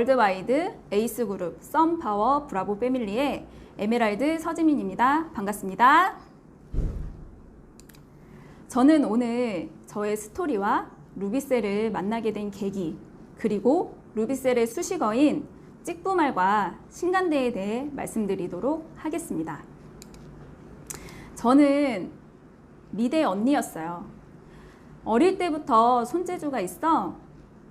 월드와이드 에이스그룹 썬파워 브라보 패밀리의 에메랄드 서지민입니다. 반갑습니다. 저는 오늘 저의 스토리와 루비셀을 만나게 된 계기, 그리고 루비셀의 수식어인 찍부말과 신간대에 대해 말씀드리도록 하겠습니다. 저는 미대 언니였어요. 어릴 때부터 손재주가 있어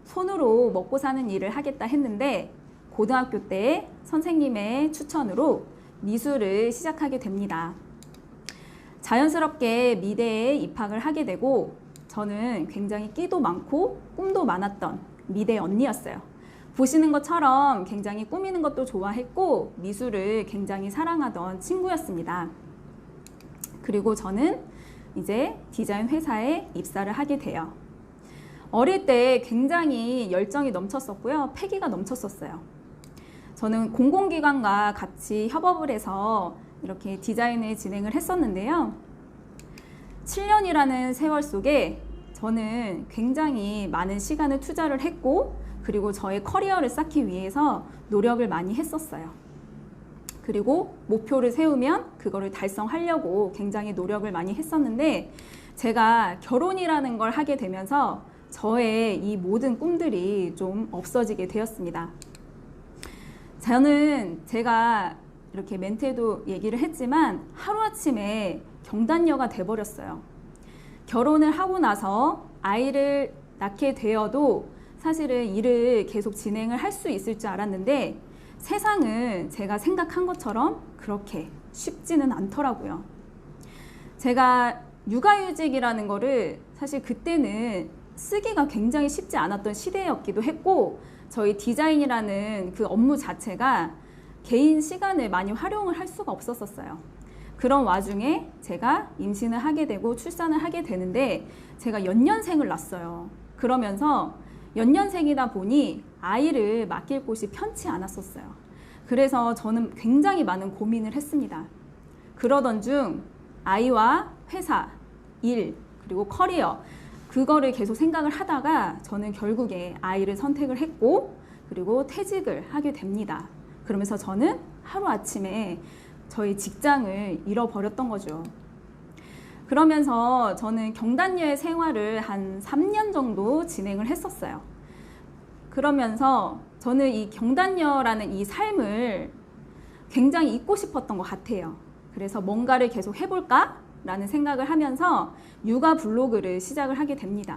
손으로 먹고 사는 일을 하겠다 했는데 고등학교 때 선생님의 추천으로 미술을 시작하게 됩니다. 자연스럽게 미대에 입학을 하게 되고 저는 굉장히 끼도 많고 꿈도 많았던 미대 언니였어요. 보시는 것처럼 굉장히 꾸미는 것도 좋아했고 미술을 굉장히 사랑하던 친구였습니다. 그리고 저는 이제 디자인 회사에 입사를 하게 돼요. 어릴 때 굉장히 열정이 넘쳤었고요. 패기가 넘쳤었어요. 저는 공공기관과 같이 협업을 해서 이렇게 디자인을 진행을 했었는데요. 7년이라는 세월 속에 저는 굉장히 많은 시간을 투자를 했고, 그리고 저의 커리어를 쌓기 위해서 노력을 많이 했었어요. 그리고 목표를 세우면 그거를 달성하려고 굉장히 노력을 많이 했었는데, 제가 결혼이라는 걸 하게 되면서 저의 이 모든 꿈들이 좀 없어지게 되었습니다. 저는 제가 이렇게 멘트에도 얘기를 했지만 하루아침에 경단녀가 돼버렸어요. 결혼을 하고 나서 아이를 낳게 되어도 사실은 일을 계속 진행을 할 수 있을 줄 알았는데 세상은 제가 생각한 것처럼 그렇게 쉽지는 않더라고요. 제가 육아휴직이라는 거를 사실 그때는 쓰기가 굉장히 쉽지 않았던 시대였기도 했고, 저희 디자인이라는 그 업무 자체가 개인 시간을 많이 활용을 할 수가 없었어요. 그런 와중에 제가 임신을 하게 되고 출산을 하게 되는데 제가 연년생을 낳았어요. 그러면서 연년생이다 보니 아이를 맡길 곳이 편치 않았었어요. 그래서 저는 굉장히 많은 고민을 했습니다. 그러던 중 아이와 회사, 일, 그리고 커리어, 그거를 계속 생각을 하다가 저는 결국에 아이를 선택을 했고, 그리고 퇴직을 하게 됩니다. 그러면서 저는 하루아침에 저희 직장을 잃어버렸던 거죠. 그러면서 저는 경단녀의 생활을 한 3년 정도 진행을 했었어요. 그러면서 저는 이 경단녀라는 이 삶을 굉장히 잊고 싶었던 것 같아요. 그래서 뭔가를 계속 해볼까? 라는 생각을 하면서 육아 블로그를 시작을 하게 됩니다.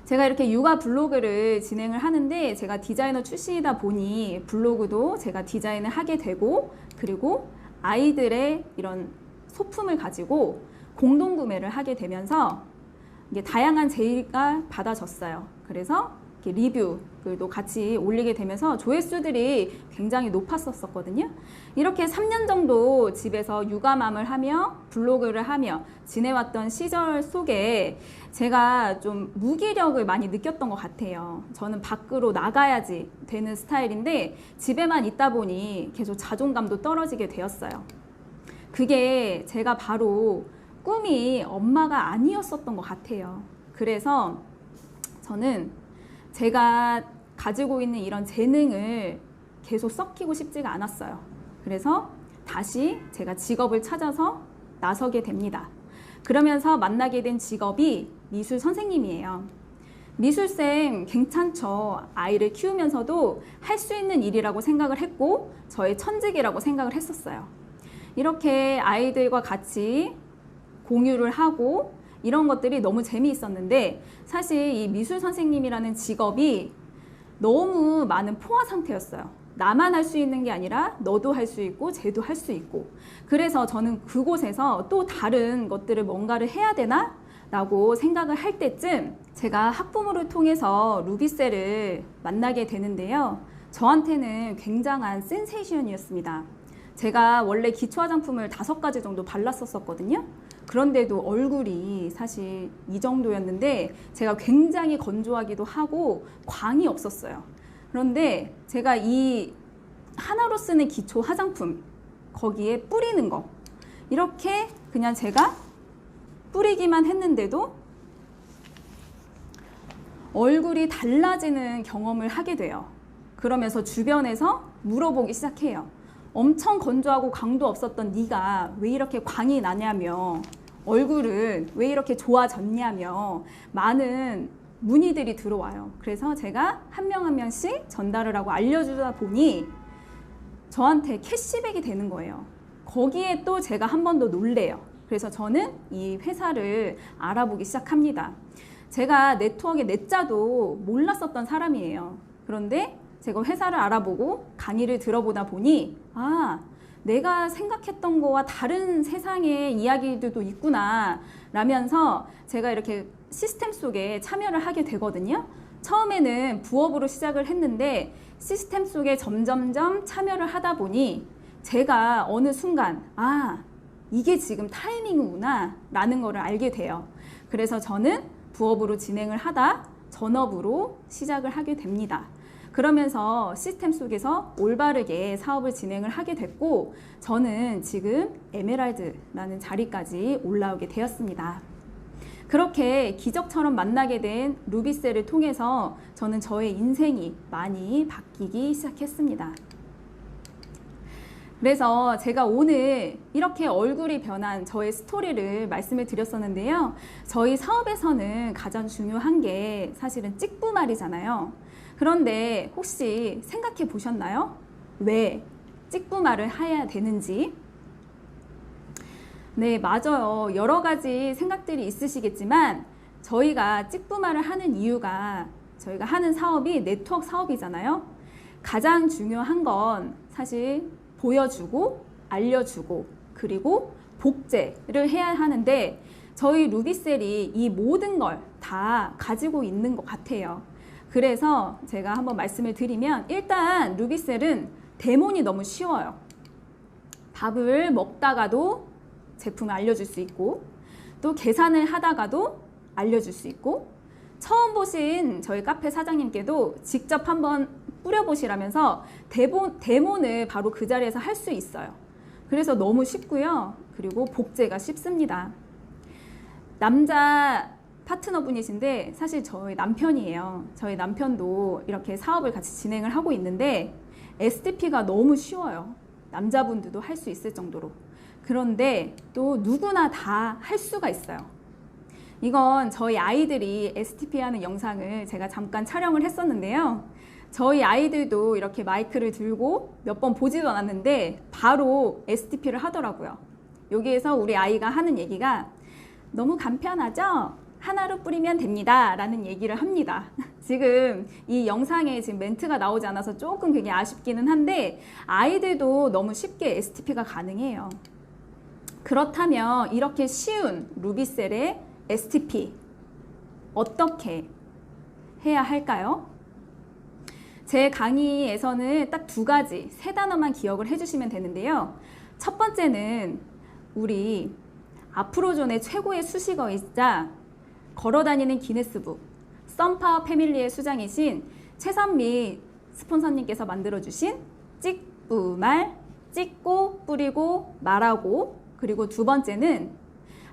제가 이렇게 육아 블로그를 진행을 하는데 제가 디자이너 출신이다 보니 블로그도 제가 디자인을 하게 되고, 그리고 아이들의 이런 소품을 가지고 공동구매를 하게 되면서 이게 다양한 제의가 받아졌어요. 그래서 리뷰도 같이 올리게 되면서 조회수들이 굉장히 높았었거든요. 이렇게 3년 정도 집에서 육아맘을 하며 블로그를 하며 지내왔던 시절 속에 제가 좀 무기력을 많이 느꼈던 것 같아요. 저는 밖으로 나가야지 되는 스타일인데 집에만 있다 보니 계속 자존감도 떨어지게 되었어요. 그게 제가 바로 꿈이 엄마가 아니었었던 것 같아요. 그래서 저는 제가 가지고 있는 이런 재능을 계속 썩히고 싶지가 않았어요. 그래서 다시 제가 직업을 찾아서 나서게 됩니다. 그러면서 만나게 된 직업이 미술 선생님이에요. 미술쌤 괜찮죠. 아이를 키우면서도 할 수 있는 일이라고 생각을 했고 저의 천직이라고 생각을 했었어요. 이렇게 아이들과 같이 공유를 하고 이런 것들이 너무 재미있었는데 사실 이 미술 선생님이라는 직업이 너무 많은 포화 상태였어요. 나만 할 수 있는 게 아니라 너도 할 수 있고 쟤도 할 수 있고, 그래서 저는 그곳에서 또 다른 것들을 뭔가를 해야 되나? 라고 생각을 할 때쯤 제가 학부모를 통해서 루비셀을 만나게 되는데요. 저한테는 굉장한 센세이션이었습니다. 제가 원래 기초 화장품을 5가지 정도 발랐었거든요. 그런데도 얼굴이 사실 이 정도였는데 제가 굉장히 건조하기도 하고 광이 없었어요. 그런데 제가 이 하나로 쓰는 기초 화장품 거기에 뿌리는 거 이렇게 그냥 제가 뿌리기만 했는데도 얼굴이 달라지는 경험을 하게 돼요. 그러면서 주변에서 물어보기 시작해요. 엄청 건조하고 광도 없었던 네가 왜 이렇게 광이 나냐며, 얼굴은 왜 이렇게 좋아졌냐며 많은 문의들이 들어와요. 그래서 제가 한 명 한 명씩 전달을 하고 알려주다 보니 저한테 캐시백이 되는 거예요. 거기에 또 제가 한 번 더 놀래요. 그래서 저는 이 회사를 알아보기 시작합니다. 제가 네트워크의 내자도 몰랐었던 사람이에요. 그런데 제가 회사를 알아보고 강의를 들어보다 보니 내가 생각했던 거와 다른 세상의 이야기들도 있구나 라면서 제가 이렇게 시스템 속에 참여를 하게 되거든요. 처음에는 부업으로 시작을 했는데 시스템 속에 점점점 참여를 하다 보니 제가 어느 순간 이게 지금 타이밍이구나 라는 거를 알게 돼요. 그래서 저는 부업으로 진행을 하다 전업으로 시작을 하게 됩니다. 그러면서 시스템 속에서 올바르게 사업을 진행을 하게 됐고 저는 지금 에메랄드라는 자리까지 올라오게 되었습니다. 그렇게 기적처럼 만나게 된 루비셀을 통해서 저는 저의 인생이 많이 바뀌기 시작했습니다. 그래서 제가 오늘 이렇게 얼굴이 변한 저의 스토리를 말씀을 드렸었는데요. 저희 사업에서는 가장 중요한 게 사실은 찍부말이잖아요. 그런데 혹시 생각해 보셨나요? 왜 찍부말을 해야 되는지? 네, 맞아요. 여러 가지 생각들이 있으시겠지만 저희가 찍부말을 하는 이유가 저희가 하는 사업이 네트워크 사업이잖아요. 가장 중요한 건 사실 보여주고 알려주고 그리고 복제를 해야 하는데 저희 루비셀이 이 모든 걸 다 가지고 있는 것 같아요. 그래서 제가 한번 말씀을 드리면 일단 루비셀은 데모니 너무 쉬워요. 밥을 먹다가도 제품을 알려줄 수 있고 또 계산을 하다가도 알려줄 수 있고 처음 보신 저희 카페 사장님께도 직접 한번 뿌려보시라면서 데모는 바로 그 자리에서 할 수 있어요. 그래서 너무 쉽고요. 그리고 복제가 쉽습니다. 남자 파트너분이신데 사실 저희 남편이에요. 저희 남편도 이렇게 사업을 같이 진행을 하고 있는데 STP가 너무 쉬워요. 남자분들도 할 수 있을 정도로. 그런데 또 누구나 다 할 수가 있어요. 이건 저희 아이들이 STP 하는 영상을 제가 잠깐 촬영을 했었는데요. 저희 아이들도 이렇게 마이크를 들고 몇 번 보지도 않았는데 바로 STP를 하더라고요. 여기에서 우리 아이가 하는 얘기가 너무 간편하죠? 하나로 뿌리면 됩니다 라는 얘기를 합니다. 지금 이 영상에 지금 멘트가 나오지 않아서 조금 그게 아쉽기는 한데 아이들도 너무 쉽게 STP가 가능해요. 그렇다면 이렇게 쉬운 루비셀의 STP 어떻게 해야 할까요? 제 강의에서는 딱 두 가지, 세 단어만 기억을 해주시면 되는데요. 첫 번째는 우리 아프로존의 최고의 수식어이자 걸어다니는 기네스북 썬파워 패밀리의 수장이신 최선미 스폰서님께서 만들어주신 찍부말, 찍고 뿌리고 말하고 그리고 두 번째는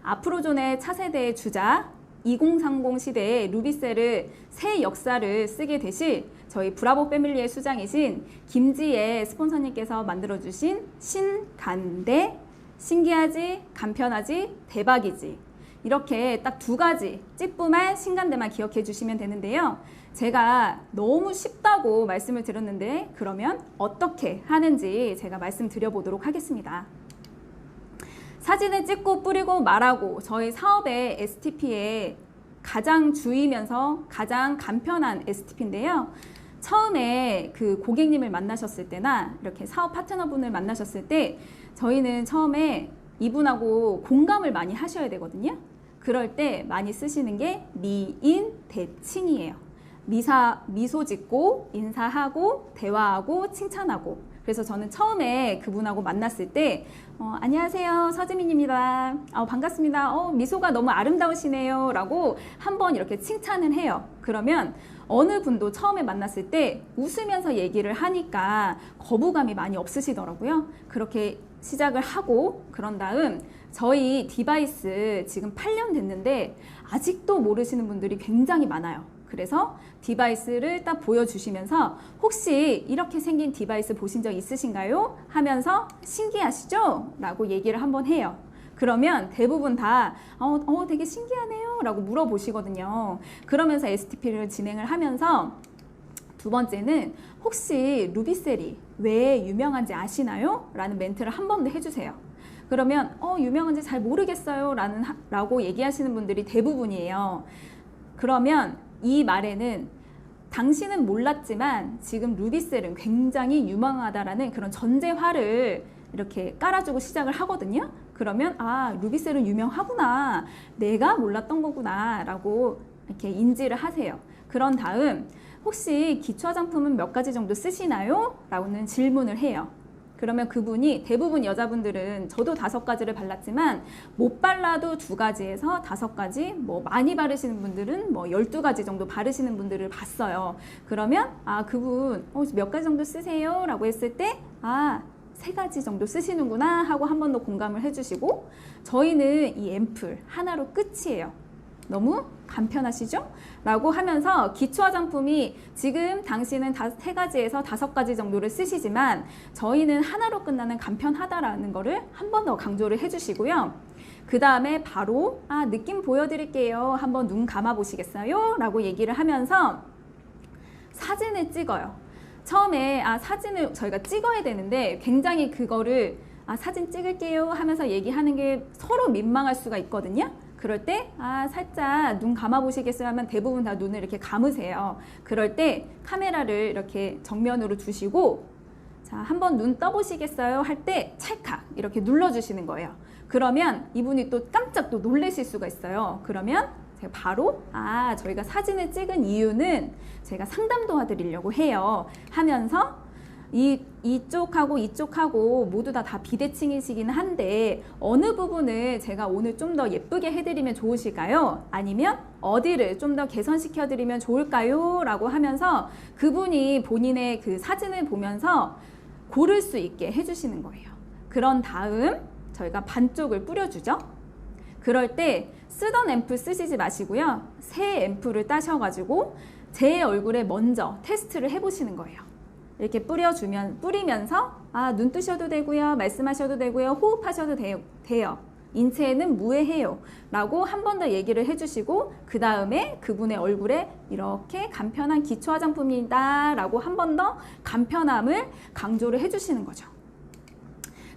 아프로존의 차세대의 주자 2030 시대의 루비셀을 새 역사를 쓰게 되실 저희 브라보 패밀리의 수장이신 김지혜 스폰서님께서 만들어주신 신간대 신기하지 간편하지 대박이지 이렇게 딱 두 가지 찍부말 신간대만 기억해 주시면 되는데요. 제가 너무 쉽다고 말씀을 드렸는데 그러면 어떻게 하는지 제가 말씀드려 보도록 하겠습니다. 사진을 찍고 뿌리고 말하고 저희 사업의 STP의 가장 주이면서 가장 간편한 STP인데요. 처음에 그 고객님을 만나셨을 때나 이렇게 사업 파트너분을 만나셨을 때 저희는 처음에 이분하고 공감을 많이 하셔야 되거든요. 그럴 때 많이 쓰시는 게 미인 대칭이에요. 미소 짓고 인사하고 대화하고 칭찬하고 그래서 저는 처음에 그분하고 만났을 때 안녕하세요 서지민입니다. 반갑습니다. 미소가 너무 아름다우시네요 라고 한번 이렇게 칭찬을 해요. 그러면 어느 분도 처음에 만났을 때 웃으면서 얘기를 하니까 거부감이 많이 없으시더라고요. 그렇게 시작을 하고 그런 다음 저희 디바이스 지금 8년 됐는데 아직도 모르시는 분들이 굉장히 많아요. 그래서 디바이스를 딱 보여주시면서 혹시 이렇게 생긴 디바이스 보신 적 있으신가요? 하면서 신기하시죠? 라고 얘기를 한번 해요. 그러면 대부분 다 되게 신기하네요 라고 물어보시거든요. 그러면서 STP를 진행을 하면서 두 번째는 혹시 루비셀이 왜 유명한지 아시나요? 라는 멘트를 한 번 더 해주세요. 그러면 유명한지 잘 모르겠어요 라고 얘기하시는 분들이 대부분이에요. 그러면 이 말에는 당신은 몰랐지만 지금 루비셀은 굉장히 유명하다라는 그런 전제화를 이렇게 깔아주고 시작을 하거든요. 그러면 루비셀은 유명하구나, 내가 몰랐던 거구나 라고 이렇게 인지를 하세요. 그런 다음 혹시 기초 화장품은 몇 가지 정도 쓰시나요? 라고는 질문을 해요. 그러면 그분이, 대부분 여자분들은 저도 5가지를 발랐지만 못 발라도 2가지에서 5가지, 뭐 많이 바르시는 분들은 뭐 12가지 정도 바르시는 분들을 봤어요. 그러면 그분 몇 가지 정도 쓰세요? 라고 했을 때 3가지 정도 쓰시는구나 하고 한 번 더 공감을 해주시고, 저희는 이 앰플 하나로 끝이에요. 너무 간편하시죠? 라고 하면서 기초 화장품이 지금 당신은 3가지에서 5가지 정도를 쓰시지만 저희는 하나로 끝나는 간편하다라는 거를 한 번 더 강조를 해주시고요. 그 다음에 바로 느낌 보여드릴게요. 한번 눈 감아 보시겠어요? 라고 얘기를 하면서 사진을 찍어요. 처음에 사진을 저희가 찍어야 되는데 굉장히 그거를 사진 찍을게요 하면서 얘기하는 게 서로 민망할 수가 있거든요. 그럴 때 살짝 눈 감아 보시겠어요 하면 대부분 다 눈을 이렇게 감으세요. 그럴 때 카메라를 이렇게 정면으로 두시고 자, 한번 눈 떠보시겠어요 할 때 찰칵 이렇게 눌러주시는 거예요. 그러면 이분이 또 깜짝 또 놀라실 수가 있어요. 그러면 제가 바로 저희가 사진을 찍은 이유는 제가 상담 도와드리려고 해요 하면서 이쪽하고 이쪽하고 모두 다 비대칭이시긴 한데 어느 부분을 제가 오늘 좀 더 예쁘게 해드리면 좋으실까요? 아니면 어디를 좀 더 개선시켜 드리면 좋을까요? 라고 하면서 그분이 본인의 그 사진을 보면서 고를 수 있게 해주시는 거예요. 그런 다음 저희가 반쪽을 뿌려주죠. 그럴 때 쓰던 앰플 쓰시지 마시고요. 새 앰플을 따셔가지고 제 얼굴에 먼저 테스트를 해보시는 거예요. 이렇게 뿌리면서 눈 뜨셔도 되고요, 말씀하셔도 되고요, 호흡하셔도 돼요. 인체에는 무해해요 라고 한 번 더 얘기를 해주시고 그 다음에 그분의 얼굴에 이렇게 간편한 기초 화장품이다 라고 한 번 더 간편함을 강조를 해주시는 거죠.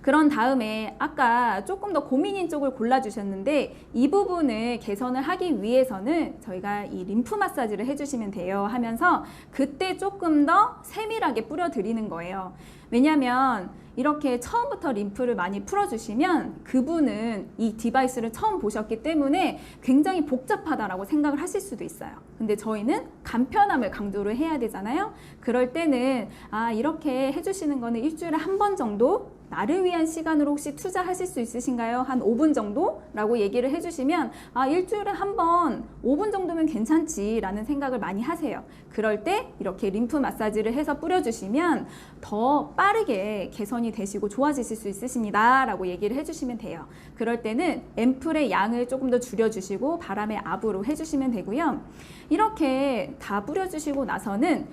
그런 다음에 아까 조금 더 고민인 쪽을 골라주셨는데 이 부분을 개선을 하기 위해서는 저희가 이 림프 마사지를 해주시면 돼요 하면서 그때 조금 더 세밀하게 뿌려드리는 거예요. 왜냐하면 이렇게 처음부터 림프를 많이 풀어주시면 그분은 이 디바이스를 처음 보셨기 때문에 굉장히 복잡하다라고 생각을 하실 수도 있어요. 근데 저희는 간편함을 강조를 해야 되잖아요. 그럴 때는 이렇게 해주시는 거는 일주일에 한 번 정도 나를 위한 시간으로 혹시 투자하실 수 있으신가요? 한 5분 정도? 라고 얘기를 해주시면 일주일에 한 번 5분 정도면 괜찮지 라는 생각을 많이 하세요. 그럴 때 이렇게 림프 마사지를 해서 뿌려주시면 더 빠르게 개선이 되시고 좋아지실 수 있으십니다 라고 얘기를 해주시면 돼요. 그럴 때는 앰플의 양을 조금 더 줄여주시고 바람의 압으로 해주시면 되고요. 이렇게 다 뿌려주시고 나서는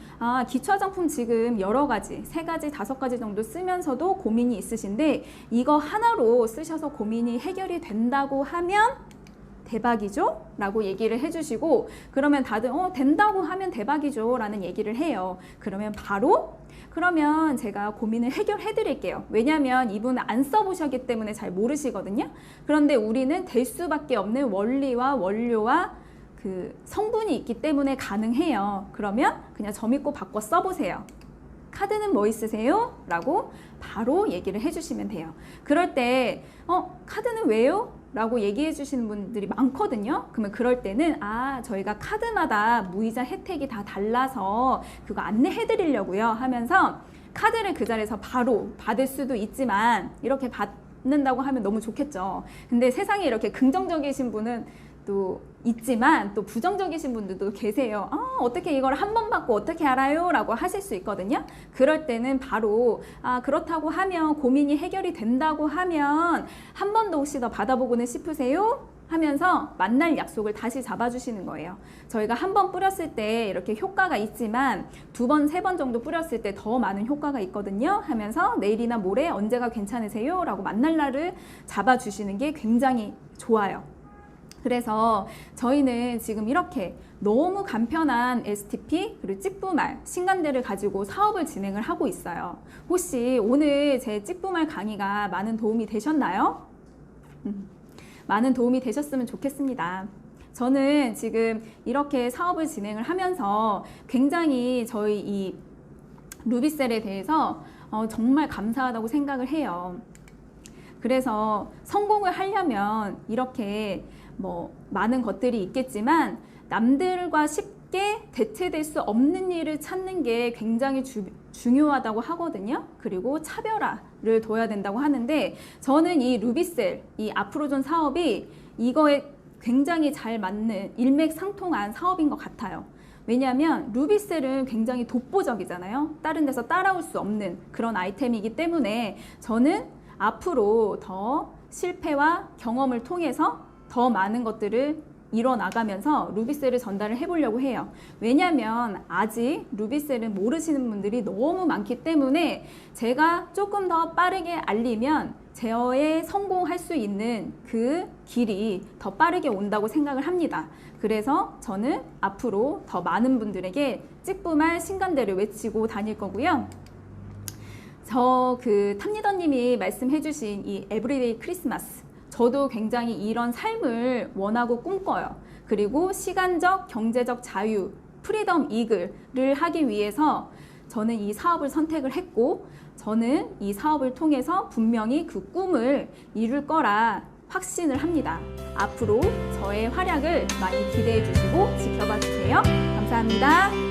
기초 화장품 지금 여러 가지 3가지, 5가지 정도 쓰면서도 고민이 있으신데 이거 하나로 쓰셔서 고민이 해결이 된다고 하면 대박이죠? 라고 얘기를 해주시고 그러면 다들 된다고 하면 대박이죠 라는 얘기를 해요. 그러면 제가 고민을 해결해 드릴게요. 왜냐하면 이분은 안 써보셨기 때문에 잘 모르시거든요. 그런데 우리는 될 수밖에 없는 원리와 원료와 그 성분이 있기 때문에 가능해요. 그러면 그냥 점 있고 바꿔 써보세요. 카드는 뭐 있으세요? 라고 바로 얘기를 해주시면 돼요. 그럴 때 카드는 왜요? 라고 얘기해 주시는 분들이 많거든요. 그러면 그럴 때는 저희가 카드마다 무이자 혜택이 다 달라서 그거 안내해 드리려고요 하면서 카드를 그 자리에서 바로 받을 수도 있지만 이렇게 받는다고 하면 너무 좋겠죠. 근데 세상에 이렇게 긍정적이신 분은 또 있지만 또 부정적이신 분들도 계세요. 어떻게 이걸 한 번 받고 어떻게 알아요? 라고 하실 수 있거든요. 그럴 때는 바로 그렇다고 하면 고민이 해결이 된다고 하면 한 번 더 혹시 더 받아보고는 싶으세요? 하면서 만날 약속을 다시 잡아주시는 거예요. 저희가 한 번 뿌렸을 때 이렇게 효과가 있지만 2번, 3번 정도 뿌렸을 때 더 많은 효과가 있거든요 하면서 내일이나 모레 언제가 괜찮으세요? 라고 만날 날을 잡아주시는 게 굉장히 좋아요. 그래서 저희는 지금 이렇게 너무 간편한 STP 그리고 찍부말, 신간대를 가지고 사업을 진행을 하고 있어요. 혹시 오늘 제 찍부말 강의가 많은 도움이 되셨나요? 많은 도움이 되셨으면 좋겠습니다. 저는 지금 이렇게 사업을 진행을 하면서 굉장히 저희 이 루비셀에 대해서 정말 감사하다고 생각을 해요. 그래서 성공을 하려면 이렇게 뭐 많은 것들이 있겠지만 남들과 쉽게 대체될 수 없는 일을 찾는 게 굉장히 중요하다고 하거든요. 그리고 차별화를 둬야 된다고 하는데 저는 이 루비셀, 이 아프로존 사업이 이거에 굉장히 잘 맞는 일맥상통한 사업인 것 같아요. 왜냐하면 루비셀은 굉장히 독보적이잖아요. 다른 데서 따라올 수 없는 그런 아이템이기 때문에 저는 앞으로 더 실패와 경험을 통해서 더 많은 것들을 이뤄나가면서 루비셀을 전달을 해보려고 해요. 왜냐하면 아직 루비셀은 모르시는 분들이 너무 많기 때문에 제가 조금 더 빠르게 알리면 제어에 성공할 수 있는 그 길이 더 빠르게 온다고 생각을 합니다. 그래서 저는 앞으로 더 많은 분들에게 찍부말 신간대를 외치고 다닐 거고요. 저 탑리더님이 말씀해주신 이 에브리데이 크리스마스, 저도 굉장히 이런 삶을 원하고 꿈꿔요. 그리고 시간적, 경제적 자유, 프리덤 이글을 하기 위해서 저는 이 사업을 선택을 했고 저는 이 사업을 통해서 분명히 그 꿈을 이룰 거라 확신을 합니다. 앞으로 저의 활약을 많이 기대해 주시고 지켜봐 주세요. 감사합니다.